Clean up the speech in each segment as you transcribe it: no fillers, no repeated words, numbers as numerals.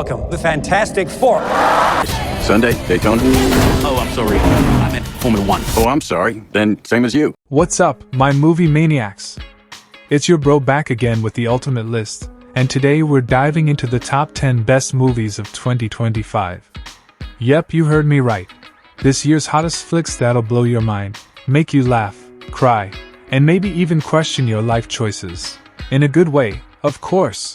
welcome the Fantastic Four. Sunday, Daytona. Oh, I'm sorry. I meant Formula One. Oh, I'm sorry. Then same as you. What's up, my movie maniacs? It's your bro back again with the ultimate list, and today we're diving into the top 10 best movies of 2025. Yep, you heard me right. This year's hottest flicks that'll blow your mind, make you laugh, cry, and maybe even question your life choices. In a good way, of course.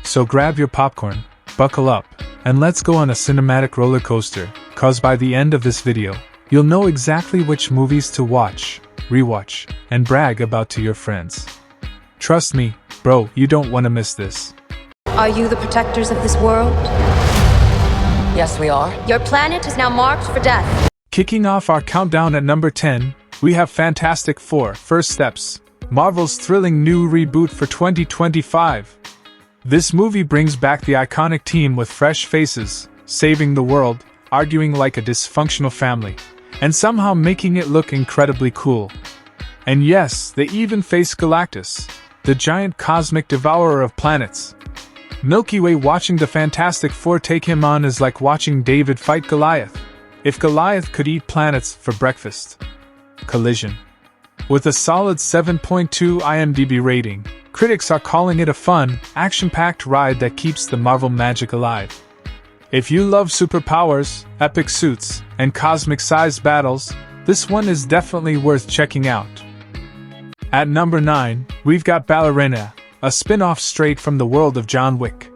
So grab your popcorn, buckle up, and let's go on a cinematic roller coaster, cause by the end of this video, you'll know exactly which movies to watch, rewatch, and brag about to your friends. Trust me, bro, you don't want to miss this. Are you the protectors of this world? Yes, we are. Your planet is now marked for death. Kicking off our countdown at number 10, we have Fantastic Four: First Steps, Marvel's thrilling new reboot for 2025. This movie brings back the iconic team with fresh faces, saving the world, arguing like a dysfunctional family, and somehow making it look incredibly cool. And yes, they even face Galactus, the giant cosmic devourer of planets. Milky Way. Watching the Fantastic Four take him on is like watching David fight Goliath, if Goliath could eat planets for breakfast. Collision. With a solid 7.2 IMDb rating, critics are calling it a fun, action-packed ride that keeps the Marvel magic alive. If you love superpowers, epic suits, and cosmic-sized battles, this one is definitely worth checking out. At number 9, we've got Ballerina, a spin-off straight from the world of John Wick.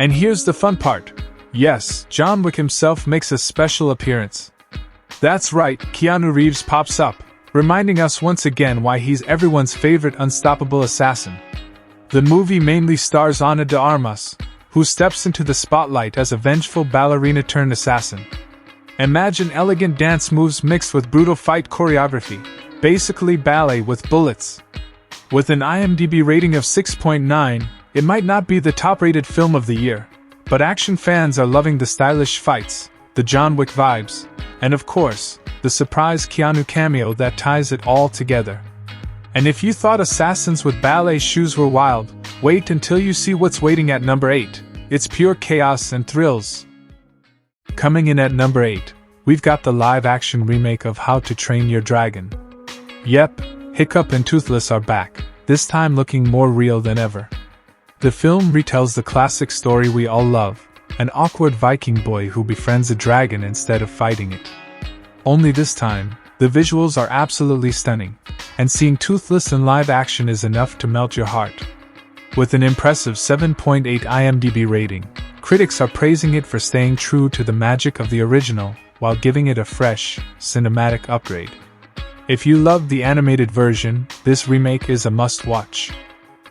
And here's the fun part. Yes, John Wick himself makes a special appearance. That's right, Keanu Reeves pops up, reminding us once again why he's everyone's favorite unstoppable assassin. The movie mainly stars Ana de Armas, who steps into the spotlight as a vengeful ballerina-turned-assassin. Imagine elegant dance moves mixed with brutal fight choreography, basically ballet with bullets. With an IMDb rating of 6.9, it might not be the top-rated film of the year, but action fans are loving the stylish fights, the John Wick vibes, and of course, the surprise Keanu cameo that ties it all together. And if you thought assassins with ballet shoes were wild, wait until you see what's waiting at number 8. It's pure chaos and thrills. Coming in at number 8, we've got the live-action remake of How to Train Your Dragon. Yep, Hiccup and Toothless are back, this time looking more real than ever. The film retells the classic story we all love, an awkward Viking boy who befriends a dragon instead of fighting it. Only this time, the visuals are absolutely stunning, and seeing Toothless in live action is enough to melt your heart. With an impressive 7.8 IMDb rating, critics are praising it for staying true to the magic of the original while giving it a fresh, cinematic upgrade. If you loved the animated version, this remake is a must-watch.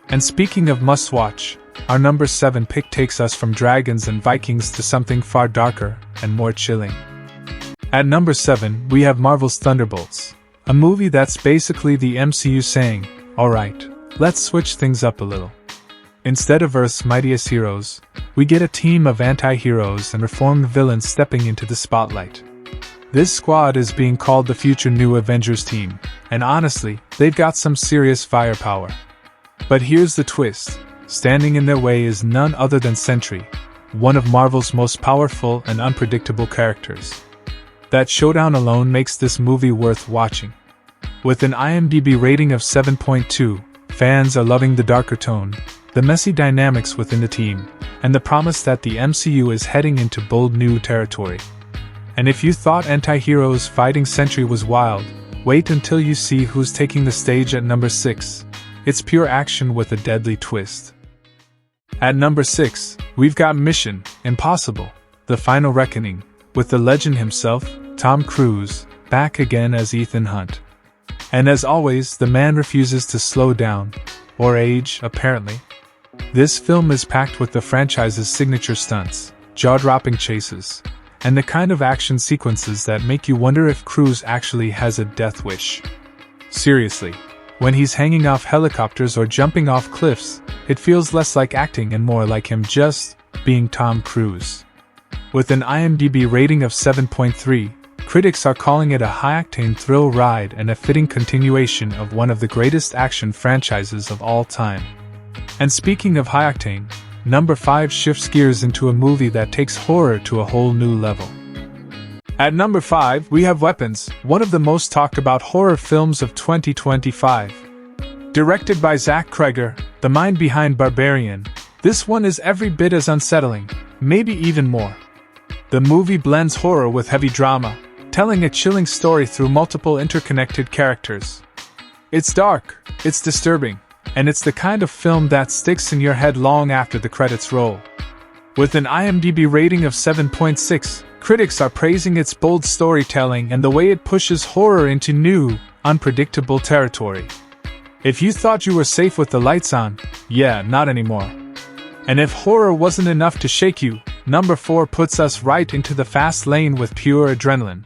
And speaking of must-watch, our number 7 pick takes us from dragons and Vikings to something far darker and more chilling. At number 7, we have Marvel's Thunderbolts, a movie that's basically the MCU saying, alright, let's switch things up a little. Instead of Earth's mightiest heroes, we get a team of anti-heroes and reformed villains stepping into the spotlight. This squad is being called the future New Avengers team, and honestly, they've got some serious firepower. But here's the twist, standing in their way is none other than Sentry, one of Marvel's most powerful and unpredictable characters. That showdown alone makes this movie worth watching. With an IMDb rating of 7.2, fans are loving the darker tone, the messy dynamics within the team, and the promise that the MCU is heading into bold new territory. And if you thought anti-heroes fighting Sentry was wild, wait until you see who's taking the stage at number 6. It's pure action with a deadly twist. At number 6, we've got Mission Impossible: The Final Reckoning, with the legend himself, Tom Cruise, back again as Ethan Hunt. And as always, the man refuses to slow down, or age, apparently. This film is packed with the franchise's signature stunts, jaw-dropping chases, and the kind of action sequences that make you wonder if Cruise actually has a death wish. Seriously, when he's hanging off helicopters or jumping off cliffs, it feels less like acting and more like him just being Tom Cruise. With an IMDb rating of 7.3, critics are calling it a high-octane thrill ride and a fitting continuation of one of the greatest action franchises of all time. And speaking of high-octane, number 5 shifts gears into a movie that takes horror to a whole new level. At number 5, we have Weapons, one of the most talked about horror films of 2025. Directed by Zach Cregger, the mind behind Barbarian, this one is every bit as unsettling, maybe even more. The movie blends horror with heavy drama, telling a chilling story through multiple interconnected characters. It's dark, it's disturbing, and it's the kind of film that sticks in your head long after the credits roll. With an IMDb rating of 7.6, critics are praising its bold storytelling and the way it pushes horror into new, unpredictable territory. If you thought you were safe with the lights on, yeah, not anymore. And if horror wasn't enough to shake you, number 4 puts us right into the fast lane with pure adrenaline.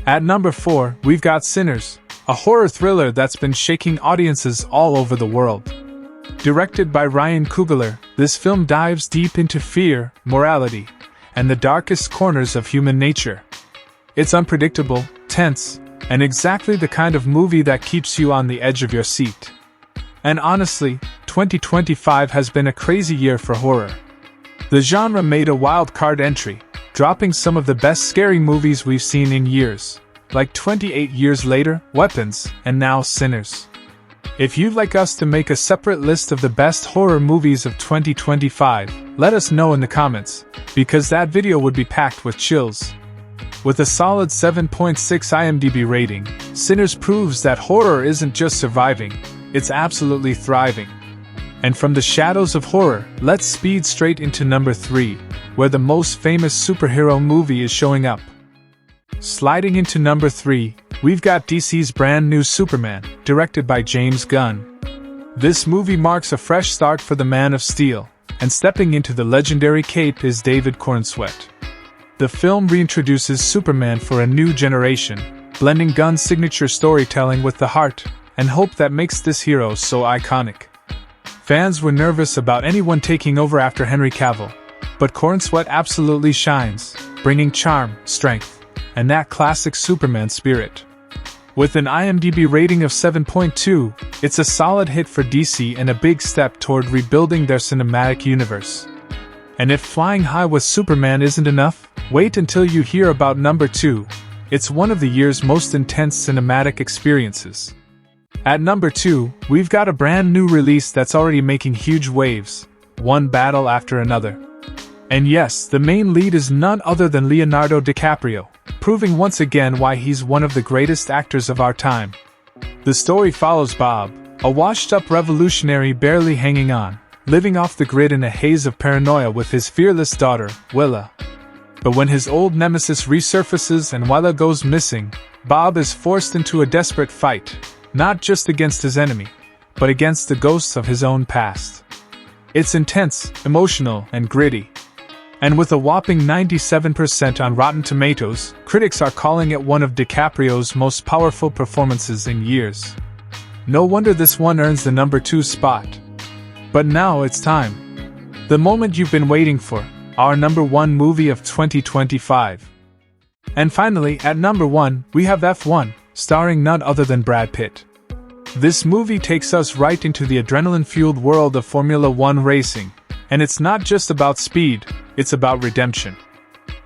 At number 4, we've got Sinners, a horror thriller that's been shaking audiences all over the world. Directed by Ryan Coogler, this film dives deep into fear, morality, and the darkest corners of human nature. It's unpredictable, tense, and exactly the kind of movie that keeps you on the edge of your seat. And honestly, 2025 has been a crazy year for horror. The genre made a wild card entry, dropping some of the best scary movies we've seen in years, like 28 Years Later, Weapons, and now Sinners. If you'd like us to make a separate list of the best horror movies of 2025, let us know in the comments, because that video would be packed with chills. With a solid 7.6 IMDb rating, Sinners proves that horror isn't just surviving, it's absolutely thriving. And from the shadows of horror, let's speed straight into number 3, where the most famous superhero movie is showing up. Sliding into number 3, we've got DC's brand new Superman, directed by James Gunn. This movie marks a fresh start for the Man of Steel, and stepping into the legendary cape is David Corenswet. The film reintroduces Superman for a new generation, blending Gunn's signature storytelling with the heart and hope that makes this hero so iconic. Fans were nervous about anyone taking over after Henry Cavill, but Corenswet absolutely shines, bringing charm, strength, and that classic Superman spirit. With an IMDb rating of 7.2, it's a solid hit for DC and a big step toward rebuilding their cinematic universe. And if flying high with Superman isn't enough, wait until you hear about number 2. It's one of the year's most intense cinematic experiences. At number 2, we've got a brand new release that's already making huge waves, one battle after another. And yes, the main lead is none other than Leonardo DiCaprio, proving once again why he's one of the greatest actors of our time. The story follows Bob, a washed-up revolutionary barely hanging on, living off the grid in a haze of paranoia with his fearless daughter, Willa. But when his old nemesis resurfaces and Willa goes missing, Bob is forced into a desperate fight, not just against his enemy, but against the ghosts of his own past. It's intense, emotional, and gritty. And with a whopping 97% on Rotten Tomatoes, critics are calling it one of DiCaprio's most powerful performances in years. No wonder this one earns the number 2 spot. But now it's time. The moment you've been waiting for, our number 1 movie of 2025. And finally, at number 1, we have F1, starring none other than Brad Pitt. This movie takes us right into the adrenaline-fueled world of Formula One racing, and it's not just about speed, it's about redemption.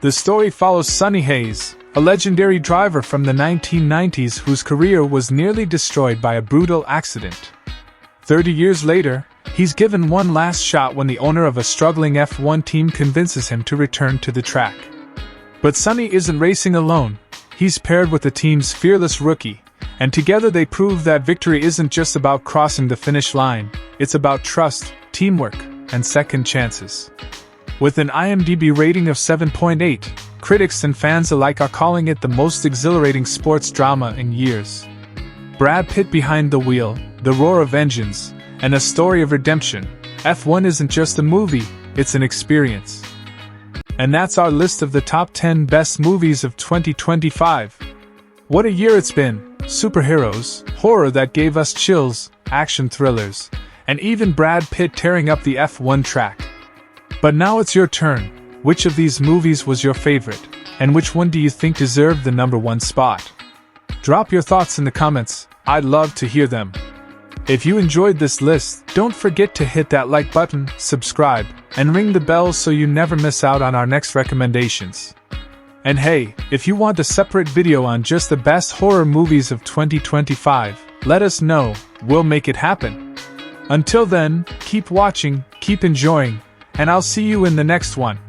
The story follows Sonny Hayes, a legendary driver from the 1990s whose career was nearly destroyed by a brutal accident. 30 years later, he's given one last shot when the owner of a struggling F1 team convinces him to return to the track. But Sonny isn't racing alone. He's paired with the team's fearless rookie, and together they prove that victory isn't just about crossing the finish line, it's about trust, teamwork, and second chances. With an IMDb rating of 7.8, critics and fans alike are calling it the most exhilarating sports drama in years. Brad Pitt behind the wheel, the roar of engines, and a story of redemption, F1 isn't just a movie, it's an experience. And that's our list of the top 10 best movies of 2025. What a year it's been! Superheroes, horror that gave us chills, action thrillers, and even Brad Pitt tearing up the F1 track. But now it's your turn. Which of these movies was your favorite, and which one do you think deserved the number 1 spot? Drop your thoughts in the comments, I'd love to hear them. If you enjoyed this list, don't forget to hit that like button, subscribe, and ring the bell so you never miss out on our next recommendations. And hey, if you want a separate video on just the best horror movies of 2025, let us know, we'll make it happen. Until then, keep watching, keep enjoying, and I'll see you in the next one.